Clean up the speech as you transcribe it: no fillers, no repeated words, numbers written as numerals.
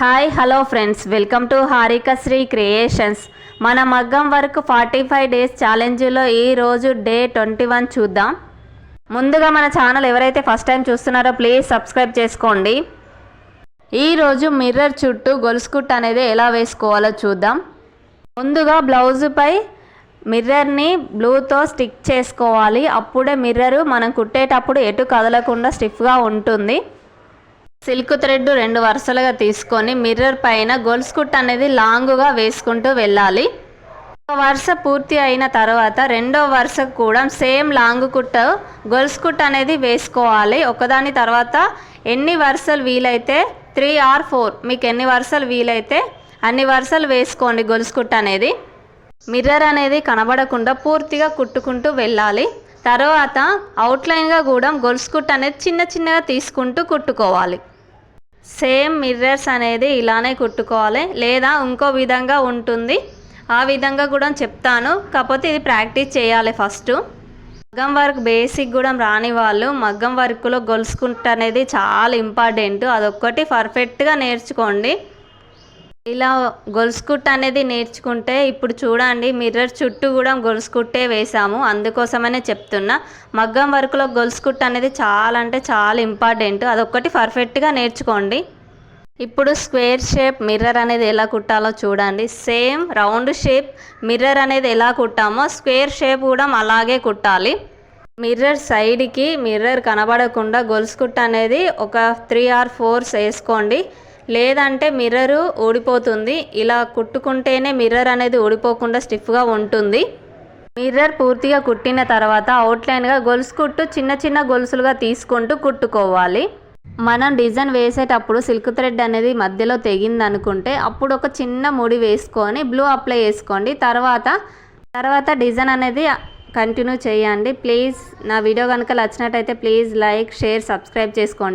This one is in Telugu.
Hi hello friends, welcome to Harikasri creations. మన మగ్గం వర్క్ 45 డేస్ ఛాలెంజ్లో ఈరోజు డే 21 చూద్దాం. ముందుగా మన ఛానల్ ఎవరైతే ఫస్ట్ టైం చూస్తున్నారో ప్లీజ్ సబ్స్క్రైబ్ చేసుకోండి. ఈరోజు మిర్రర్ చుట్టూ గొలుసు కుట్టు అనేది ఎలా వేసుకోవాలో చూద్దాం. ముందుగా బ్లౌజుపై మిర్రర్ని బ్లూతో స్టిక్ చేసుకోవాలి. అప్పుడే మిర్రరు మనం కుట్టేటప్పుడు ఎటు కదలకుండా స్టిఫ్గా ఉంటుంది. సిల్క్ థ్రెడ్ 2 వరుసలుగా తీసుకొని మిర్రర్ పైన గొలుసు కుట్టు అనేది లాంగుగా వేసుకుంటూ వెళ్ళాలి. ఒక వరుస పూర్తి అయిన తర్వాత రెండో వరుసకు కూడా సేమ్ లాంగ్ కుట్టు గొలుసు కుట్టు అనేది వేసుకోవాలి. ఒకదాని తర్వాత ఎన్ని వరుసలు వీలైతే 3 or 4 మీకు ఎన్ని వరుసలు వీలైతే అన్ని వరుసలు వేసుకోండి. గొలుసు కుట్టు అనేది మిర్రర్ అనేది కనబడకుండా పూర్తిగా కుట్టుకుంటూ వెళ్ళాలి. తర్వాత అవుట్లైన్గా కూడా గొలుసు కుట్టు అనేది చిన్న చిన్నగా తీసుకుంటూ కుట్టుకోవాలి. సేమ్ మిర్రర్స్ అనేది ఇలానే కుట్టుకోవాలి, లేదా ఇంకో విధంగా ఉంటుంది. ఆ విధంగా కూడా చెప్తాను, కాకపోతే ఇది ప్రాక్టీస్ చేయాలి ఫస్ట్. మగ్గం వర్క్ బేసిక్ కూడా రాని వాళ్ళు మగ్గం వర్క్లో గొలుసు కుట్టు అనేది చాలా ఇంపార్టెంట్. అదొక్కటి పర్ఫెక్ట్గా నేర్చుకోండి. ఇలా గొలుసు కుట్టు అనేది నేర్చుకుంటే ఇప్పుడు చూడండి మిర్రర్ చుట్టూ కూడా గొలుసు కుట్టే వేసాము. అందుకోసమనే చెప్తున్నా, మగ్గం వర్క్లో గొలుసు కుట్టు అనేది చాలా అంటే చాలా ఇంపార్టెంట్. అదొక్కటి పర్ఫెక్ట్గా నేర్చుకోండి. ఇప్పుడు స్క్వేర్ షేప్ మిర్రర్ అనేది ఎలా కుట్టాలో చూడండి. సేమ్ రౌండ్ షేప్ మిర్రర్ అనేది ఎలా కుట్టామో స్క్వేర్ షేప్ కూడా అలాగే కుట్టాలి. మిర్రర్ సైడ్కి మిర్రర్ కనబడకుండా గొలుసు కుట్టు అనేది ఒక 3 or 4 వేసుకోండి, లేదంటే మిర్రరు ఊడిపోతుంది. ఇలా కుట్టుకుంటేనే మిర్రర్ అనేది ఊడిపోకుండా స్టిఫ్గా ఉంటుంది. మిర్రర్ పూర్తిగా కుట్టిన తర్వాత అవుట్లైన్గా గొలుసు కుట్టు చిన్న చిన్న గొలుసులుగా తీసుకుంటూ కుట్టుకోవాలి. మనం డిజైన్ వేసేటప్పుడు సిల్క్ థ్రెడ్ అనేది మధ్యలో తెగింది అనుకుంటే అప్పుడు ఒక చిన్న ముడి వేసుకొని బ్లూ అప్లై చేసుకోండి. తర్వాత డిజైన్ అనేది కంటిన్యూ చేయండి. ప్లీజ్ నా వీడియో కనుక నచ్చినట్టయితే ప్లీజ్ లైక్, షేర్, సబ్స్క్రైబ్ చేసుకోండి.